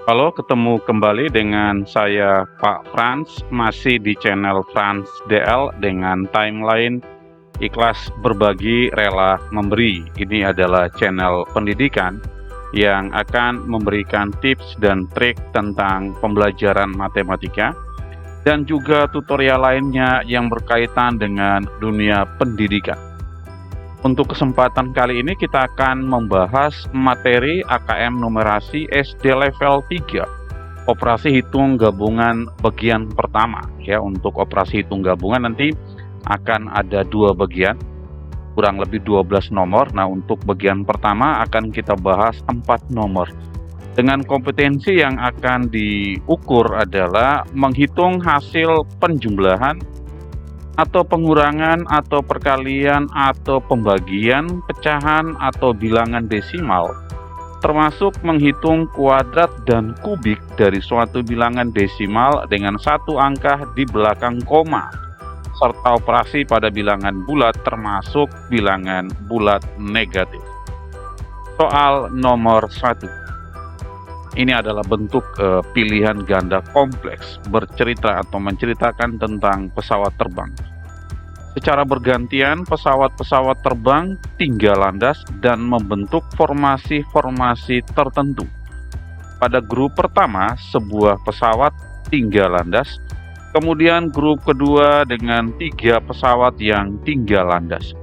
Halo, ketemu kembali dengan saya Pak Frans, masih di channel Frans DL dengan timeline ikhlas berbagi, rela memberi. Ini adalah channel pendidikan yang akan memberikan tips dan trik tentang pembelajaran matematika dan juga tutorial lainnya yang berkaitan dengan dunia pendidikan. Untuk kesempatan kali ini kita akan membahas materi AKM numerasi SD level 3, operasi hitung gabungan bagian pertama. Ya, untuk operasi hitung gabungan nanti akan ada dua bagian, kurang lebih 12 nomor. Nah, untuk bagian pertama akan kita bahas 4 nomor. Dengan kompetensi yang akan diukur adalah menghitung hasil penjumlahan atau pengurangan atau perkalian atau pembagian, pecahan atau bilangan desimal, termasuk menghitung kuadrat dan kubik dari suatu bilangan desimal dengan satu angka di belakang koma, serta operasi pada bilangan bulat termasuk bilangan bulat negatif. Soal nomor 1. Ini adalah bentuk pilihan ganda kompleks bercerita atau menceritakan tentang pesawat terbang. Secara bergantian, pesawat-pesawat terbang tinggal landas dan membentuk formasi-formasi tertentu. Pada grup pertama, sebuah pesawat tinggal landas, kemudian grup kedua dengan 3 pesawat yang tinggal landas.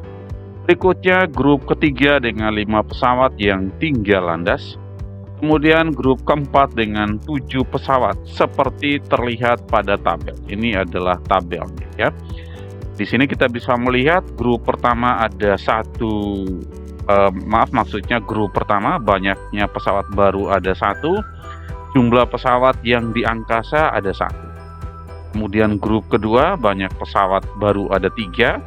Berikutnya grup ketiga dengan 5 pesawat yang tinggal landas. Kemudian grup keempat dengan 7 pesawat seperti terlihat pada tabel. Ini adalah tabelnya ya. Di sini kita bisa melihat grup pertama ada maksudnya grup pertama banyaknya pesawat baru ada 1, jumlah pesawat yang di angkasa ada 1. Kemudian grup kedua banyak pesawat baru ada 3,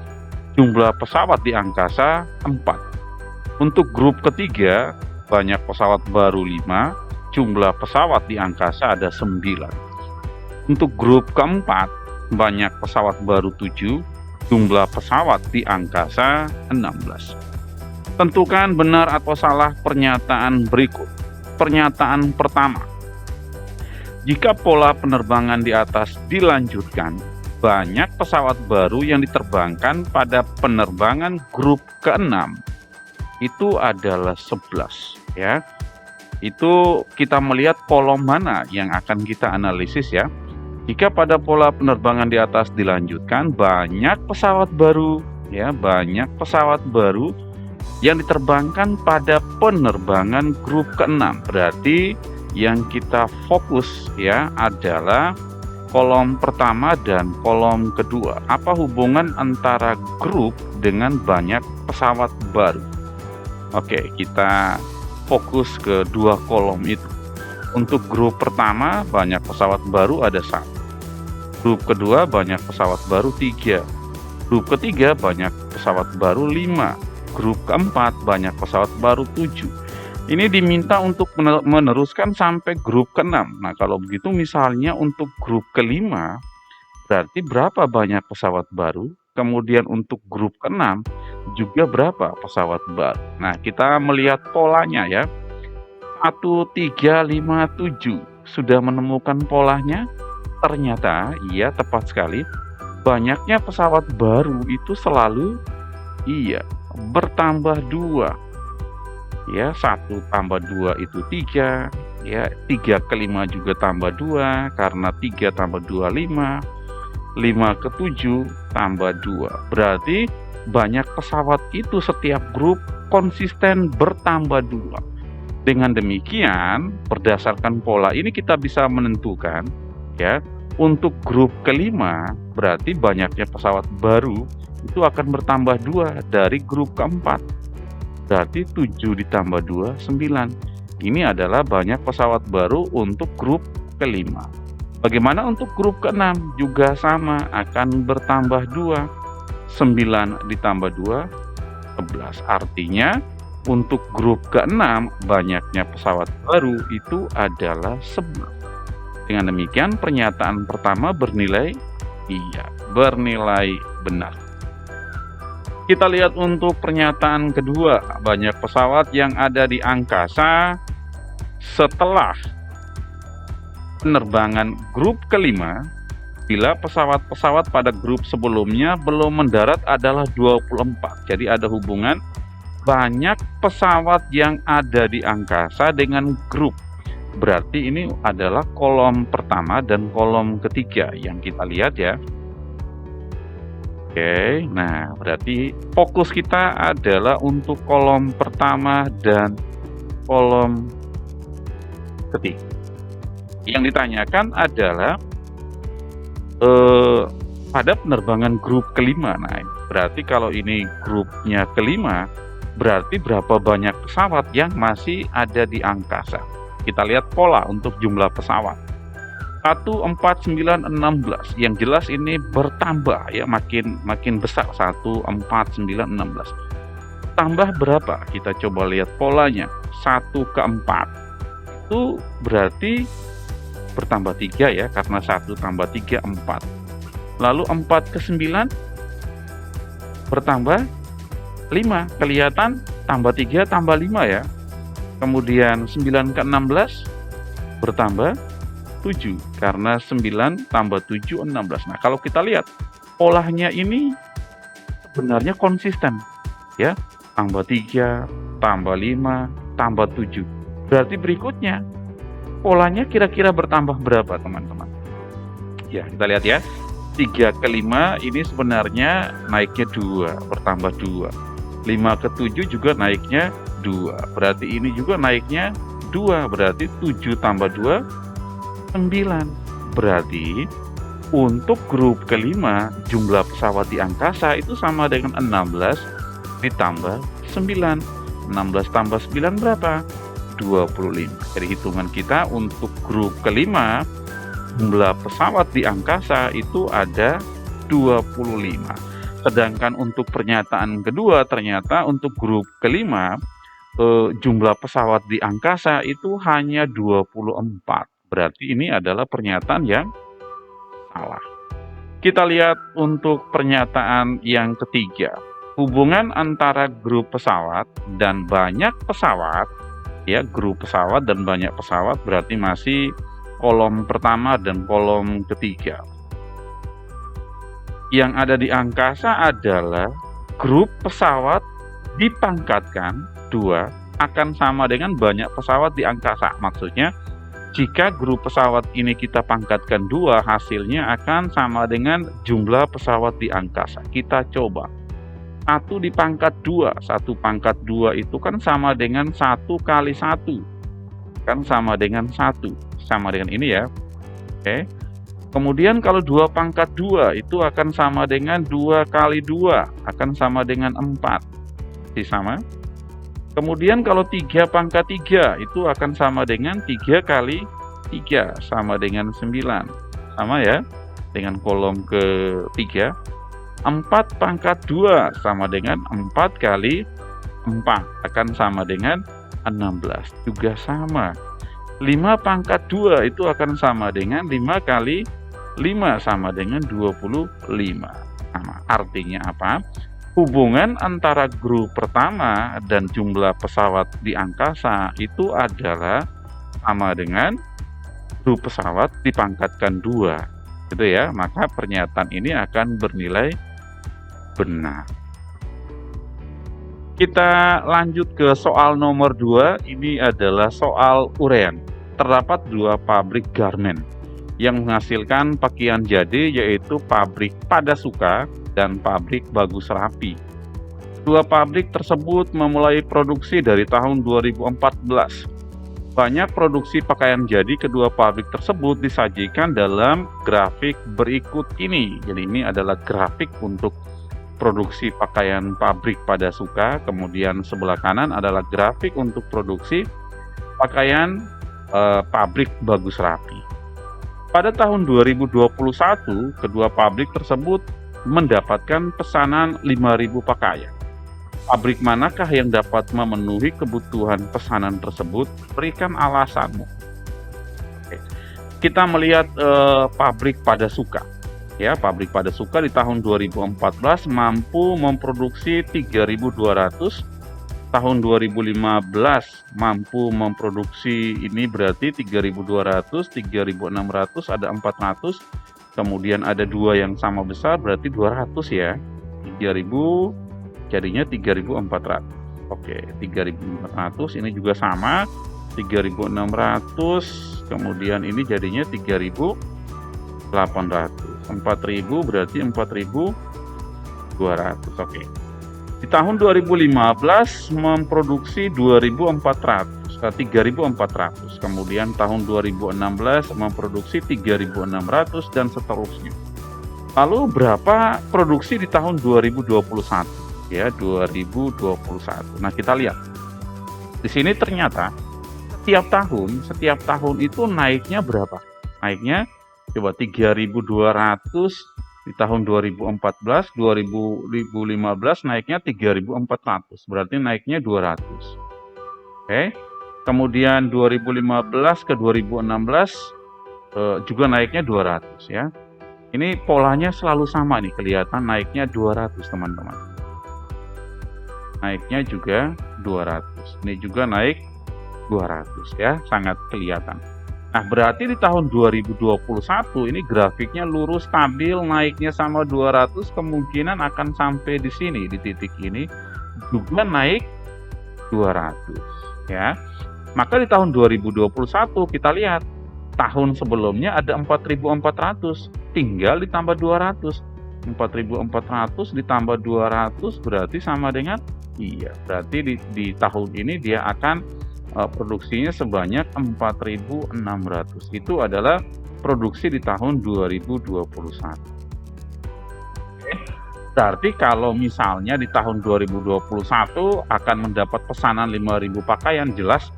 jumlah pesawat di angkasa 4. Untuk grup ketiga banyak pesawat baru 5, jumlah pesawat di angkasa ada 9. Untuk grup keempat banyak pesawat baru 7, jumlah pesawat di angkasa 16. Tentukan benar atau salah pernyataan berikut. Pernyataan pertama, jika pola penerbangan di atas dilanjutkan, banyak pesawat baru yang diterbangkan pada penerbangan grup ke-6 itu adalah 11 ya. Itu kita melihat kolom mana yang akan kita analisis ya. Jika pada pola penerbangan di atas dilanjutkan, banyak pesawat baru ya, banyak pesawat baru yang diterbangkan pada penerbangan grup ke-6. Berarti yang kita fokus ya adalah kolom pertama dan kolom kedua. Apa hubungan antara grup dengan banyak pesawat baru? Oke, kita fokus ke dua kolom itu. Untuk grup pertama banyak pesawat baru ada 1. Grup kedua banyak pesawat baru 3. Grup ketiga banyak pesawat baru 5. Grup keempat banyak pesawat baru 7. Ini diminta untuk meneruskan sampai grup ke-6. Nah, kalau begitu misalnya untuk grup kelima berarti berapa banyak pesawat baru? Kemudian untuk grup ke-6 juga berapa pesawat baru? Nah, kita melihat polanya ya. 1, 3, 5, 7. Sudah menemukan polanya? Ternyata, iya tepat sekali. Banyaknya pesawat baru itu selalu bertambah 2. Ya, 1 tambah 2 itu 3. Ya, 3 ke 5 juga tambah 2. Karena 3 tambah 2, 5. 5 ke 7 tambah 2. Berarti banyak pesawat itu setiap grup konsisten bertambah 2. Dengan demikian, berdasarkan pola ini kita bisa menentukan ya, untuk grup kelima berarti banyaknya pesawat baru itu akan bertambah 2 dari grup keempat. Berarti 7 ditambah 2, 9. Ini adalah banyak pesawat baru untuk grup kelima. Bagaimana untuk grup ke-6? Juga sama, akan bertambah 2. 9 ditambah 2, 11. Artinya untuk grup ke-6 banyaknya pesawat baru itu adalah 11. Dengan demikian pernyataan pertama bernilai benar. Kita lihat untuk pernyataan kedua, banyak pesawat yang ada di angkasa setelah penerbangan grup kelima bila pesawat-pesawat pada grup sebelumnya belum mendarat adalah 24. Jadi ada hubungan banyak pesawat yang ada di angkasa dengan grup. Berarti ini adalah kolom pertama dan kolom ketiga yang kita lihat ya. Oke, nah berarti fokus kita adalah untuk kolom pertama dan kolom ketiga. Yang ditanyakan adalah pada penerbangan grup kelima. Nah, berarti kalau ini grupnya kelima, berarti berapa banyak pesawat yang masih ada di angkasa. Kita lihat pola untuk jumlah pesawat. 1, 4, 9, 16. Yang jelas ini bertambah ya, makin besar. 1, 4, 9, 16. Tambah berapa? Kita coba lihat polanya. 1 ke 4. Itu berarti bertambah 3 ya, karena 1 tambah 3, 4. Lalu 4 ke 9 bertambah 5. Kelihatan tambah 3 tambah 5 ya. Kemudian 9 ke 16 bertambah 7, karena 9 tambah 7, 16. Nah, kalau kita lihat polanya ini sebenarnya konsisten ya. Tambah 3, tambah 5, tambah 7. Berarti berikutnya polanya kira-kira bertambah berapa teman-teman? Ya, kita lihat ya. 3 ke 5 ini sebenarnya naiknya 2, bertambah 2. 5 ke 7 juga naiknya 2. Berarti ini juga naiknya 2. Berarti 7 tambah 2, 9. Berarti untuk grup kelima jumlah pesawat di angkasa itu sama dengan 16 ditambah 9. 16 tambah 9 berapa? 25. Jadi hitungan kita untuk grup kelima jumlah pesawat di angkasa itu ada 25. Sedangkan untuk pernyataan kedua ternyata untuk grup kelima jumlah pesawat di angkasa itu hanya 24. Berarti ini adalah pernyataan yang salah. Kita lihat untuk pernyataan yang ketiga. Hubungan antara grup pesawat dan banyak pesawat ya, grup pesawat dan banyak pesawat berarti masih kolom pertama dan kolom ketiga. Yang ada di angkasa adalah grup pesawat dipangkatkan 2 akan sama dengan banyak pesawat di angkasa. Maksudnya jika grup pesawat ini kita pangkatkan 2, hasilnya akan sama dengan jumlah pesawat di angkasa. Kita coba 1 dipangkat 2, 1 pangkat 2 itu kan sama dengan 1 kali 1, kan sama dengan 1, sama dengan ini ya. Oke. Kemudian kalau 2 pangkat 2 itu akan sama dengan 2 kali 2, akan sama dengan 4, masih sama. Kemudian kalau 3 pangkat 3 itu akan sama dengan 3 kali 3, sama dengan 9, sama ya dengan kolom ketiga. 4 pangkat 2 sama dengan 4 kali 4, akan sama dengan 16, juga sama. 5 pangkat 2 itu akan sama dengan 5 kali 5, sama dengan 25. Sama. Artinya apa? Hubungan antara grup pertama dan jumlah pesawat di angkasa itu adalah sama dengan grup pesawat dipangkatkan 2. Gitu ya. Maka pernyataan ini akan bernilai benar. Kita lanjut ke soal nomor 2. Ini adalah soal urean. Terdapat 2 pabrik garment yang menghasilkan pakaian jadi, yaitu pabrik Padasuka dan pabrik Bagus Rapi. 2 pabrik tersebut memulai produksi dari tahun 2014. Banyak produksi pakaian jadi kedua pabrik tersebut disajikan dalam grafik berikut ini. Jadi ini adalah grafik untuk produksi pakaian pabrik Padasuka, kemudian sebelah kanan adalah grafik untuk produksi pakaian pabrik Bagus Rapi. Pada tahun 2021, kedua pabrik tersebut mendapatkan pesanan 5.000 pakaian. Pabrik manakah yang dapat memenuhi kebutuhan pesanan tersebut? Berikan alasanmu. Oke. Kita melihat pabrik Padasuka. Ya, pabrik Padasuka di tahun 2014 mampu memproduksi 3.200 tahun 2015 mampu memproduksi ini berarti 3.200, 3.600, ada 400, kemudian ada dua yang sama besar berarti 200 ya. 3.000 jadinya 3.400. Oke, 3.400 ini juga sama, 3.600, kemudian ini jadinya 3.800. 4.000 berarti 4.200. Oke. Di tahun 2015 memproduksi 2.400, 3.400. Kemudian tahun 2016 memproduksi 3.600 dan seterusnya. Lalu berapa produksi di tahun 2021? Ya, 2021. Nah, kita lihat. Di sini ternyata setiap tahun itu naiknya berapa? Naiknya coba 3.200 di tahun 2014, 2015 naiknya 3.400, berarti naiknya 200. Oke. Kemudian 2015 ke 2016 juga naiknya 200 ya. Ini polanya selalu sama nih, kelihatan naiknya 200 teman-teman. Naiknya juga 200. Ini juga naik 200 ya, sangat kelihatan. Nah, berarti di tahun 2021 ini grafiknya lurus stabil, naiknya sama 200, kemungkinan akan sampai di sini, di titik ini juga naik 200 ya. Maka di tahun 2021 kita lihat tahun sebelumnya ada 4.400, tinggal ditambah 200. 4.400 ditambah 200 berarti sama dengan berarti di tahun ini dia akan produksinya sebanyak 4.600. Itu adalah produksi di tahun 2021. Berarti kalau misalnya di tahun 2021 akan mendapat pesanan 5.000 pakaian, jelas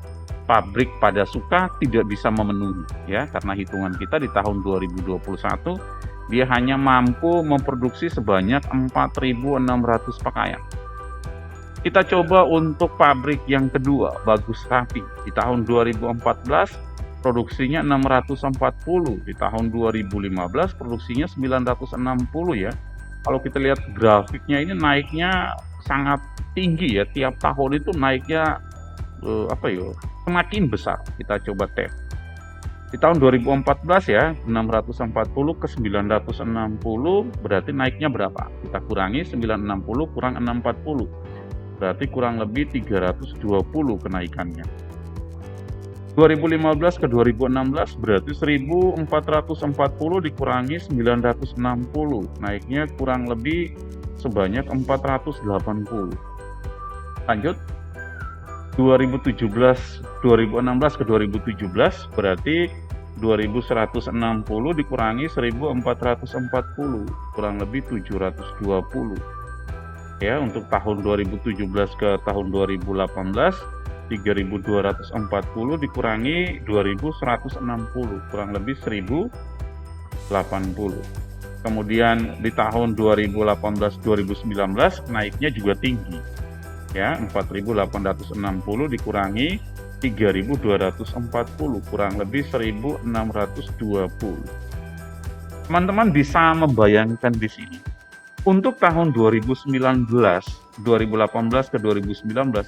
pabrik pada Suka tidak bisa memenuhi ya, karena hitungan kita di tahun 2021 dia hanya mampu memproduksi sebanyak 4.600 pakaian. Kita coba untuk pabrik yang kedua, Bagus Rapi. Di tahun 2014 produksinya 640, di tahun 2015 produksinya 960 ya. Kalau kita lihat grafiknya ini naiknya sangat tinggi ya, tiap tahun itu naiknya semakin besar. Kita coba tab. Di tahun 2014 ya, 640 ke 960 berarti naiknya berapa? Kita kurangi 960 kurang 640. Berarti kurang lebih 320 kenaikannya. 2015 ke 2016 berarti 1440 dikurangi 960, naiknya kurang lebih sebanyak 480. Lanjut. 2016 ke 2017 berarti 2160 dikurangi 1440, kurang lebih 720. Ya, untuk tahun 2017 ke tahun 2018 3.240 dikurangi 2.160, kurang lebih 1.080. Kemudian di tahun 2018-2019 naiknya juga tinggi ya, 4.860 dikurangi 3.240, kurang lebih 1.620. Teman-teman bisa membayangkan di sini. Untuk tahun 2018 ke 2019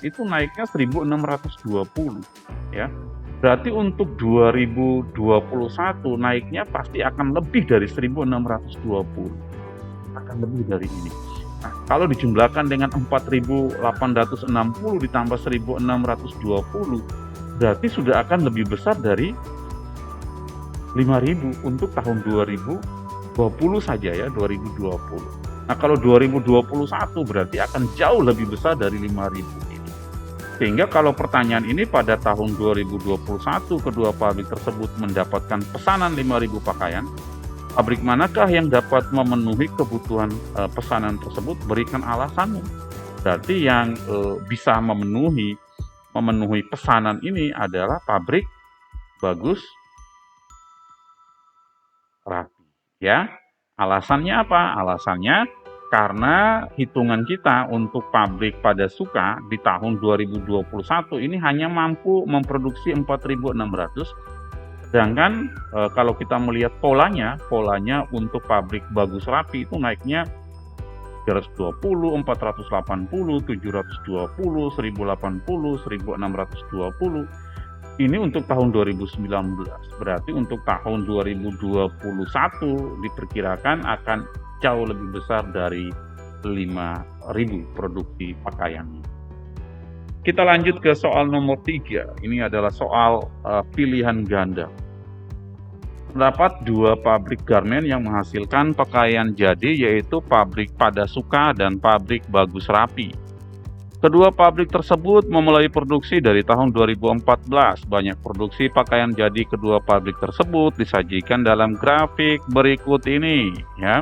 itu naiknya 1.620 ya. Berarti untuk 2021 naiknya pasti akan lebih dari 1.620. Akan lebih dari ini. Nah, kalau dijumlahkan dengan 4.860 ditambah 1.620 berarti sudah akan lebih besar dari 5.000 untuk tahun 2020 saja ya, 2020. Nah, kalau 2021 berarti akan jauh lebih besar dari 5.000 ini. Sehingga kalau pertanyaan ini pada tahun 2021 kedua pabrik tersebut mendapatkan pesanan 5.000 pakaian, pabrik manakah yang dapat memenuhi kebutuhan pesanan tersebut? Berikan alasannya. Berarti yang bisa memenuhi pesanan ini adalah pabrik Bagus Rapi ya. Alasannya apa? Alasannya karena hitungan kita untuk pabrik pada Suka di tahun 2021 ini hanya mampu memproduksi 4.600, sedangkan kalau kita melihat polanya untuk pabrik Bagus Rapi itu naiknya 320, 480, 720, 1080, 1620. Ini untuk tahun 2019. Berarti untuk tahun 2021 diperkirakan akan jauh lebih besar dari 5.000 produksi pakaian. Kita lanjut ke soal nomor 3. Ini adalah soal pilihan ganda. Terdapat 2 pabrik garmen yang menghasilkan pakaian jadi, yaitu pabrik Padasuka dan pabrik Bagus Rapi. Kedua pabrik tersebut memulai produksi dari tahun 2014. Banyak produksi pakaian jadi kedua pabrik tersebut disajikan dalam grafik berikut ini, ya.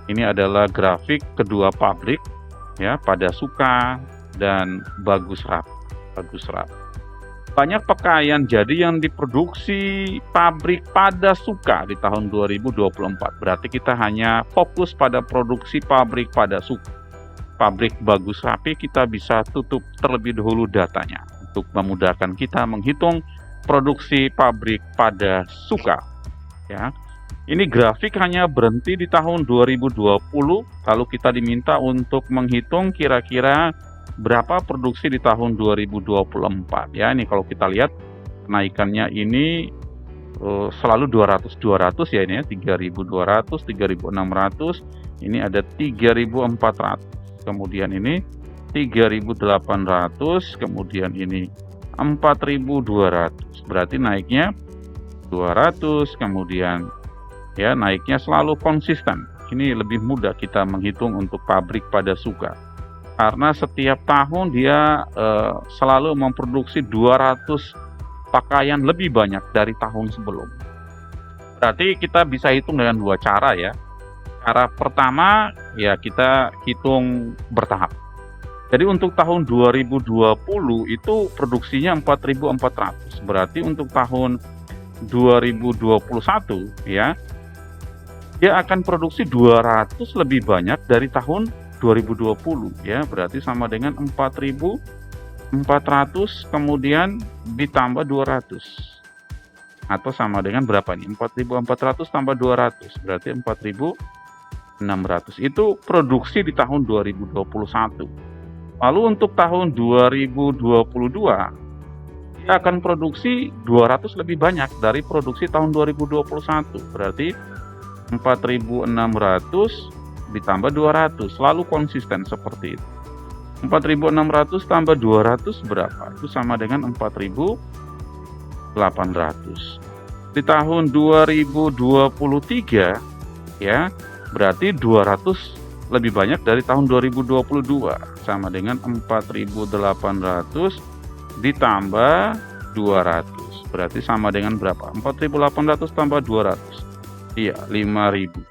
Ini adalah grafik kedua pabrik, ya, Padasuka dan Bagus Rapi. Banyak pakaian jadi yang diproduksi pabrik Padasuka di tahun 2024. Berarti kita hanya fokus pada produksi pabrik Padasuka. Pabrik Bagus Rapi kita bisa tutup terlebih dahulu datanya untuk memudahkan kita menghitung produksi pabrik Padasuka, ya. Ini grafik hanya berhenti di tahun 2020, lalu kita diminta untuk menghitung kira-kira berapa produksi di tahun 2024, ya. Ini kalau kita lihat kenaikannya ini selalu 200 ya, ini ya, 3.200, 3.600, ini ada 3.400. Kemudian ini 3.800, kemudian ini 4.200. Berarti naiknya 200, kemudian ya naiknya selalu konsisten. Ini lebih mudah kita menghitung untuk pabrik Padasuka. Karena setiap tahun dia selalu memproduksi 200 pakaian lebih banyak dari tahun sebelumnya. Berarti kita bisa hitung dengan 2 cara, ya. Cara pertama, ya kita hitung bertahap. Jadi untuk tahun 2020 itu produksinya 4.400. Berarti untuk tahun 2021, ya, dia akan produksi 200 lebih banyak dari tahun 2020, ya. Berarti sama dengan 4.400 kemudian ditambah 200. Atau sama dengan berapa nih? 4.400 tambah 200, berarti 4.600. Itu produksi di tahun 2021. Lalu untuk tahun 2022 dia akan produksi 200 lebih banyak dari produksi tahun 2021. Berarti 4.600 ditambah 200, selalu konsisten seperti itu. 4.600 tambah 200 berapa? Itu sama dengan 4.800. Di tahun 2023, ya, berarti 200 lebih banyak dari tahun 2022, sama dengan 4.800 ditambah 200. Berarti sama dengan berapa? 4.800 tambah 200. Iya, 5.000.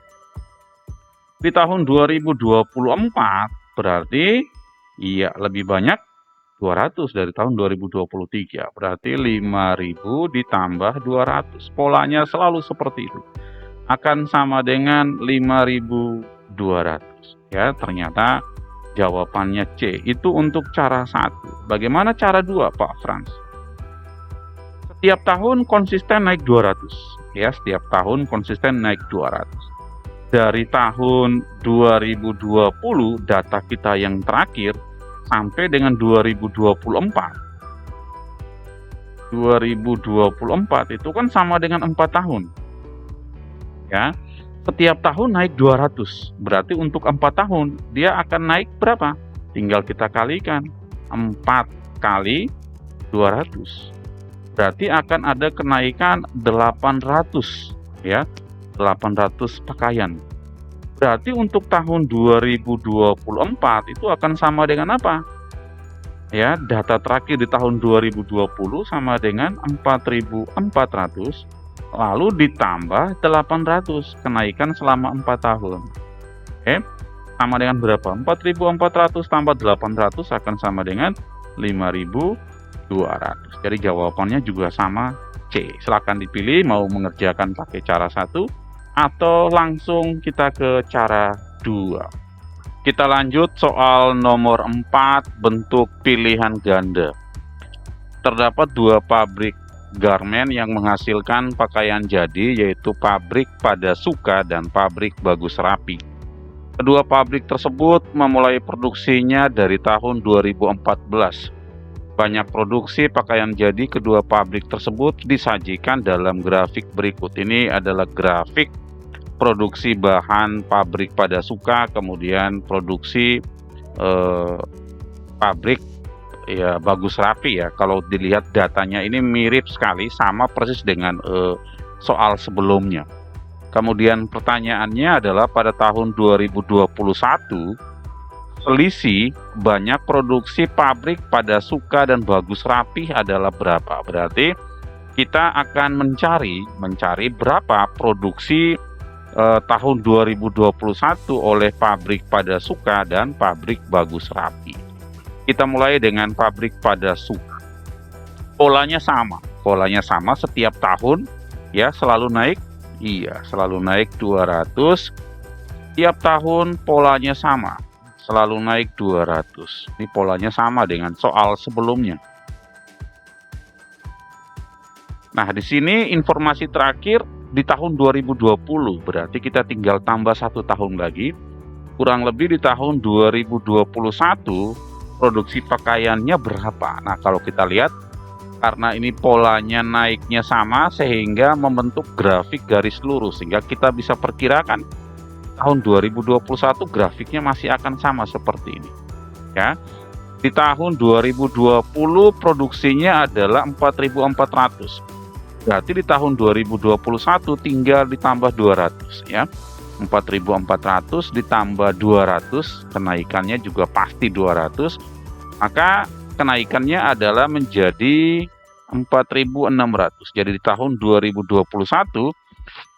Di tahun 2024 berarti iya lebih banyak 200 dari tahun 2023. Berarti 5.000 ditambah 200. Polanya selalu seperti itu. Akan sama dengan 5.200. Ya, ternyata jawabannya C. Itu untuk cara 1. Bagaimana cara 2, Pak Frans? Setiap tahun konsisten naik 200. Ya, setiap tahun konsisten naik 200. Dari tahun 2020 data kita yang terakhir sampai dengan 2024. 2024 itu kan sama dengan 4 tahun. Ya, setiap tahun naik 200. Berarti untuk 4 tahun dia akan naik berapa? Tinggal kita kalikan 4 kali 200. Berarti akan ada kenaikan 800, ya. 800 pakaian. Berarti untuk tahun 2024 itu akan sama dengan apa? Ya, data terakhir di tahun 2020 sama dengan 4.400. Lalu ditambah 800, kenaikan selama 4 tahun. Oke, sama dengan berapa? 4.400 tambah 800 akan sama dengan 5.200. Jadi jawabannya juga sama, C. Silakan dipilih mau mengerjakan pakai cara 1 atau langsung kita ke cara 2. Kita lanjut soal nomor 4, bentuk pilihan ganda. Terdapat 2 pabrik garmen yang menghasilkan pakaian jadi, yaitu pabrik Padasuka dan pabrik Bagus Rapi. Kedua pabrik tersebut memulai produksinya dari tahun 2014. Banyak produksi pakaian jadi kedua pabrik tersebut disajikan dalam grafik berikut. Ini adalah grafik produksi bahan pabrik pada suka, kemudian produksi pabrik ya Bagus Rapi ya. Kalau dilihat datanya ini mirip sekali, sama persis dengan soal sebelumnya. Kemudian pertanyaannya adalah pada tahun 2021 selisih banyak produksi pabrik pada Suka dan Bagus Rapih adalah berapa? Berarti kita akan mencari berapa produksi tahun 2021 oleh pabrik pada Suka dan pabrik Bagus Rapih. Kita mulai dengan pabrik pada Suka. Polanya sama setiap tahun ya, selalu naik. Iya, selalu naik 200. Tiap tahun polanya sama, selalu naik 200. Ini polanya sama dengan soal sebelumnya. Nah, di sini informasi terakhir di tahun 2020, berarti kita tinggal tambah 1 tahun lagi. Kurang lebih di tahun 2021 produksi pakaiannya berapa? Nah, kalau kita lihat, karena ini polanya naiknya sama sehingga membentuk grafik garis lurus, sehingga kita bisa perkirakan tahun 2021 grafiknya masih akan sama seperti ini ya. Di tahun 2020 produksinya adalah 4.400, berarti di tahun 2021 tinggal ditambah 200 ya. 4.400 ditambah 200, kenaikannya juga pasti 200, maka kenaikannya adalah menjadi 4.600. Jadi di tahun 2021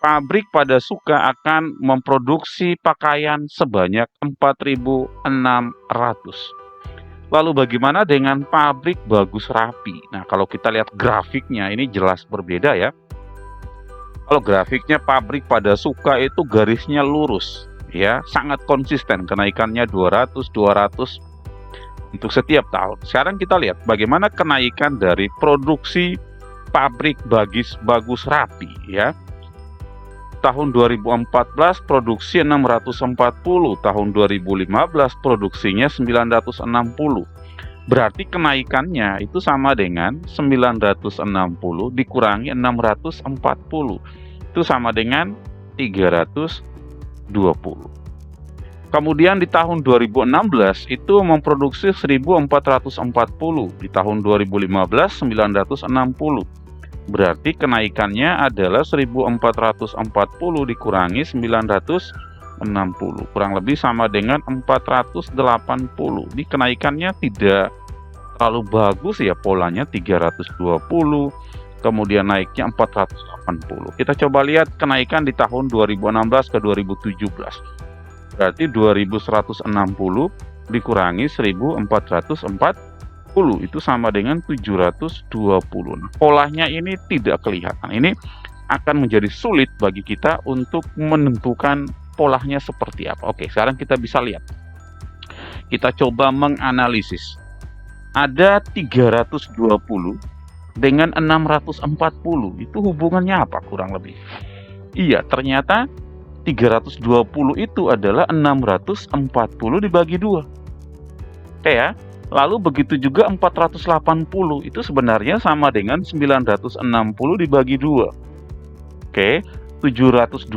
pabrik pada Suka akan memproduksi pakaian sebanyak 4.600. Lalu bagaimana dengan pabrik Bagus Rapi? Nah, kalau kita lihat grafiknya ini jelas berbeda ya. Kalau grafiknya pabrik pada Suka itu garisnya lurus ya, sangat konsisten kenaikannya 200 untuk setiap tahun. Sekarang kita lihat bagaimana kenaikan dari produksi pabrik Bagus Rapi ya. Tahun 2014 produksi 640, tahun 2015 produksinya 960. Berarti kenaikannya itu sama dengan 960 dikurangi 640. Itu sama dengan 320. Kemudian di tahun 2016 itu memproduksi 1440, di tahun 2015 960. Berarti kenaikannya adalah 1440 dikurangi 960, kurang lebih sama dengan 480. Ini kenaikannya tidak terlalu bagus ya, polanya 320, kemudian naiknya 480. Kita coba lihat kenaikan di tahun 2016 ke 2017. Berarti 2160 dikurangi 1440 itu sama dengan 720. Nah, polanya ini tidak kelihatan. Ini akan menjadi sulit bagi kita untuk menentukan polanya seperti apa. Oke, sekarang kita bisa lihat. Kita coba menganalisis. Ada 320 dengan 640. Itu hubungannya apa kurang lebih? Iya, ternyata 320 itu adalah 640 dibagi 2. Oke ya. Lalu begitu juga 480 itu sebenarnya sama dengan 960 dibagi 2. Oke, 720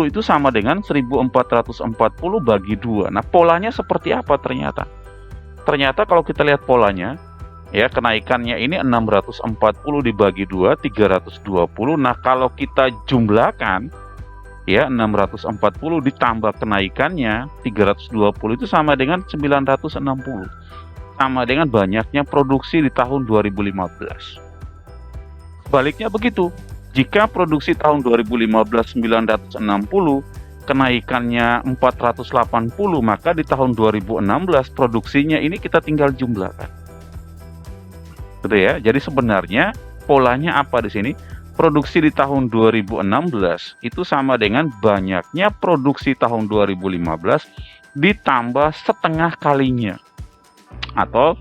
itu sama dengan 1440 bagi 2. Nah, polanya seperti apa ternyata? Ternyata kalau kita lihat polanya, ya kenaikannya ini 640 dibagi 2, 320. Nah, kalau kita jumlahkan, ya 640 ditambah kenaikannya 320 itu sama dengan 960, sama dengan banyaknya produksi di tahun 2015. Sebaliknya begitu, jika produksi tahun 2015 960, kenaikannya 480, maka di tahun 2016 produksinya ini kita tinggal jumlahkan. Gitu ya. Jadi sebenarnya polanya apa di sini? Produksi di tahun 2016 itu sama dengan banyaknya produksi tahun 2015 ditambah setengah kalinya, atau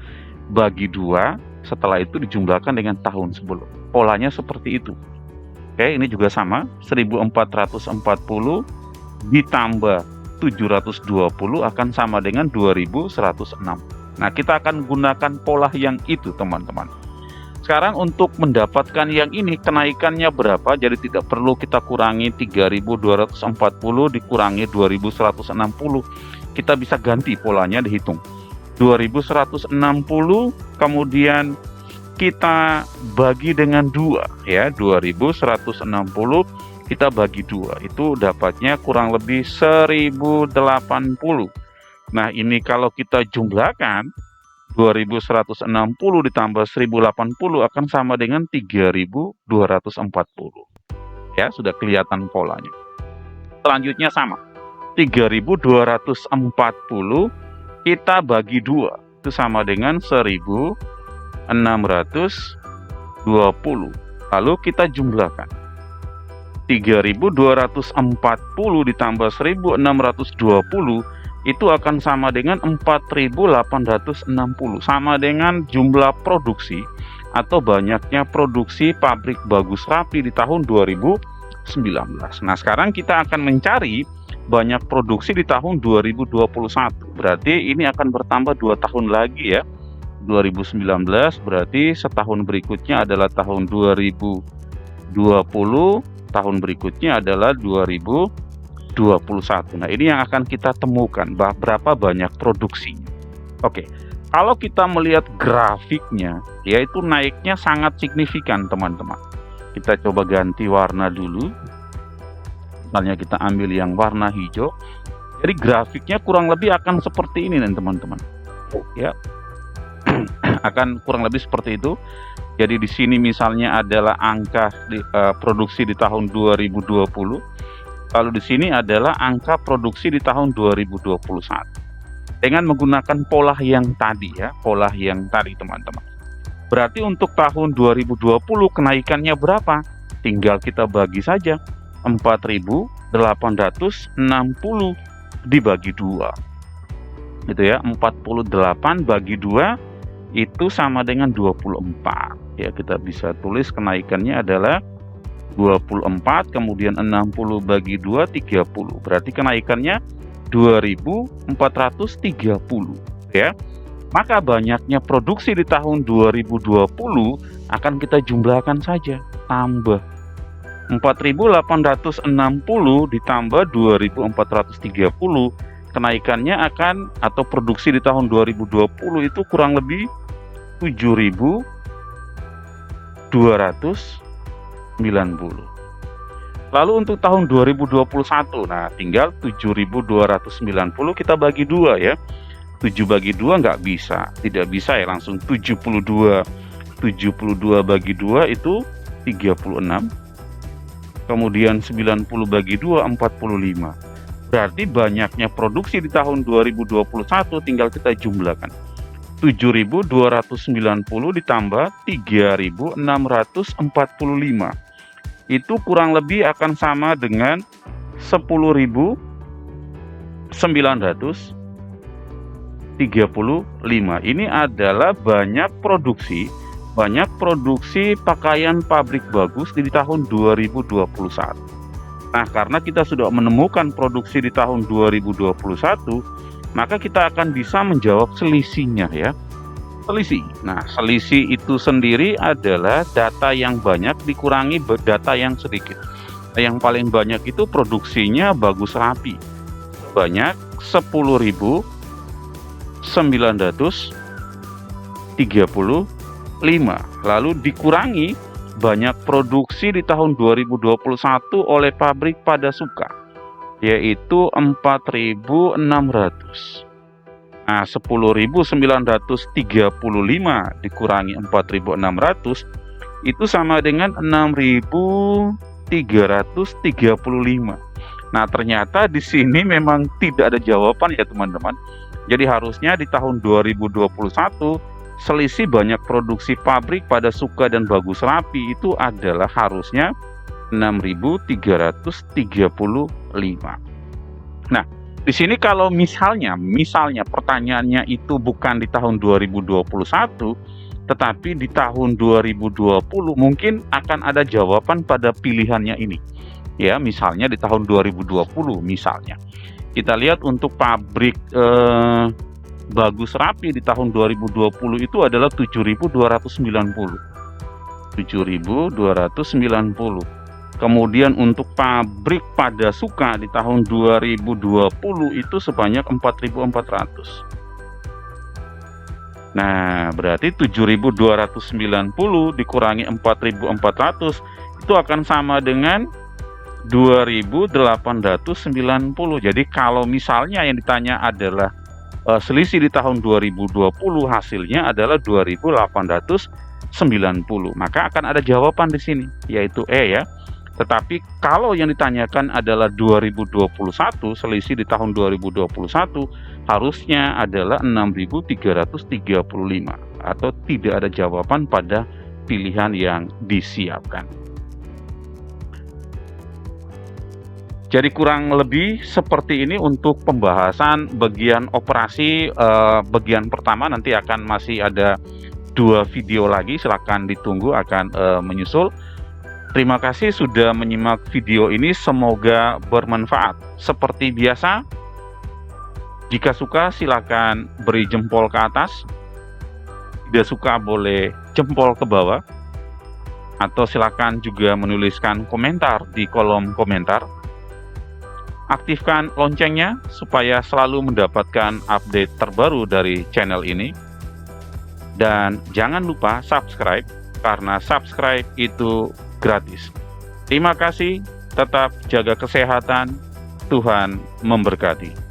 bagi 2, setelah itu dijumlahkan dengan tahun sebelum. Polanya seperti itu. Oke, ini juga sama, 1440 ditambah 720 akan sama dengan 2106. Nah, kita akan gunakan pola yang itu, teman-teman. Sekarang untuk mendapatkan yang ini, kenaikannya berapa? Jadi tidak perlu kita kurangi 3240 dikurangi 2160. Kita bisa ganti polanya, dihitung 2160, kemudian kita bagi dengan 2 ya, 2160 kita bagi 2, itu dapatnya kurang lebih 1080. Nah, ini kalau kita jumlahkan 2160 ditambah 1080 akan sama dengan 3240. Ya, sudah kelihatan polanya. Selanjutnya sama. 3240 kita bagi 2 itu sama dengan 1620. Lalu kita jumlahkan 3240 ditambah 1620 itu akan sama dengan 4860, sama dengan jumlah produksi atau banyaknya produksi pabrik Bagus Rapi di tahun 2019. Nah, sekarang kita akan mencari banyak produksi di tahun 2021. Berarti ini akan bertambah 2 tahun lagi ya. 2019 berarti setahun berikutnya adalah tahun 2020, tahun berikutnya adalah 2021. Nah, ini yang akan kita temukan berapa banyak produksinya. Oke, kalau kita melihat grafiknya, yaitu naiknya sangat signifikan, teman-teman. Kita coba ganti warna dulu. Misalnya kita ambil yang warna hijau. Jadi grafiknya kurang lebih akan seperti ini, teman-teman. Ya, akan kurang lebih seperti itu. Jadi di sini misalnya adalah angka produksi di tahun 2020. Lalu di sini adalah angka produksi di tahun 2021. Dengan menggunakan pola yang tadi ya, pola yang tadi, teman-teman. Berarti untuk tahun 2020 kenaikannya berapa? Tinggal kita bagi saja. 4.860 dibagi 2. Itu ya, 48 bagi 2 itu sama dengan 24. Ya, kita bisa tulis kenaikannya adalah 24, kemudian 60 bagi 2, 30. Berarti kenaikannya 2430 ya. Maka banyaknya produksi di tahun 2020 akan kita jumlahkan saja, tambah 4860 ditambah 2430, kenaikannya akan atau produksi di tahun 2020 itu kurang lebih 7290. Lalu untuk tahun 2021, nah tinggal 7290 kita bagi 2 ya. 7 bagi 2 nggak bisa, tidak bisa ya, langsung 72 bagi 2 itu 36, kemudian 90 bagi 2 45. Berarti banyaknya produksi di tahun 2021 tinggal kita jumlahkan 7290 ditambah 3645, itu kurang lebih akan sama dengan 10.935. Ini adalah banyak produksi pakaian pabrik Bagus di tahun 2021. Nah, karena kita sudah menemukan produksi di tahun 2021, maka kita akan bisa menjawab selisihnya ya. Selisih. Nah, selisih itu sendiri adalah data yang banyak dikurangi data yang sedikit. Nah, yang paling banyak itu produksinya Bagus Rapi. Banyak 10.935. Lalu dikurangi banyak produksi di tahun 2021 oleh pabrik Pada Suka, yaitu 4.600. Nah, 10.935 dikurangi 4.600 itu sama dengan 6.335. Nah, ternyata di sini memang tidak ada jawaban ya, teman-teman. Jadi harusnya di tahun 2021 selisih banyak produksi pabrik Pada Suka dan Bagus Rapi itu adalah harusnya 6.335. Nah, di sini kalau misalnya pertanyaannya itu bukan di tahun 2021 tetapi di tahun 2020, mungkin akan ada jawaban pada pilihannya ini. Ya, misalnya di tahun 2020 misalnya. Kita lihat untuk pabrik bagus rapi di tahun 2020 itu adalah 7.290. 7.290. Kemudian untuk pabrik pada suka di tahun 2020 itu sebanyak 4.400. Nah, berarti 7.290 dikurangi 4.400 itu akan sama dengan 2.890. Jadi kalau misalnya yang ditanya adalah selisih di tahun 2020, hasilnya adalah 2.890, maka akan ada jawaban di sini, yaitu E ya. Tetapi kalau yang ditanyakan adalah 2021, selisih di tahun 2021, harusnya adalah 6.335, atau tidak ada jawaban pada pilihan yang disiapkan. Jadi kurang lebih seperti ini untuk pembahasan bagian operasi bagian pertama. Nanti akan masih ada 2 video lagi, silahkan ditunggu, akan menyusul. Terima kasih sudah menyimak video ini, semoga bermanfaat. Seperti biasa, jika suka silakan beri jempol ke atas, tidak suka boleh jempol ke bawah, atau silakan juga menuliskan komentar di kolom komentar. Aktifkan loncengnya supaya selalu mendapatkan update terbaru dari channel ini. Dan jangan lupa subscribe, karena subscribe itu gratis. Terima kasih, tetap jaga kesehatan, Tuhan memberkati.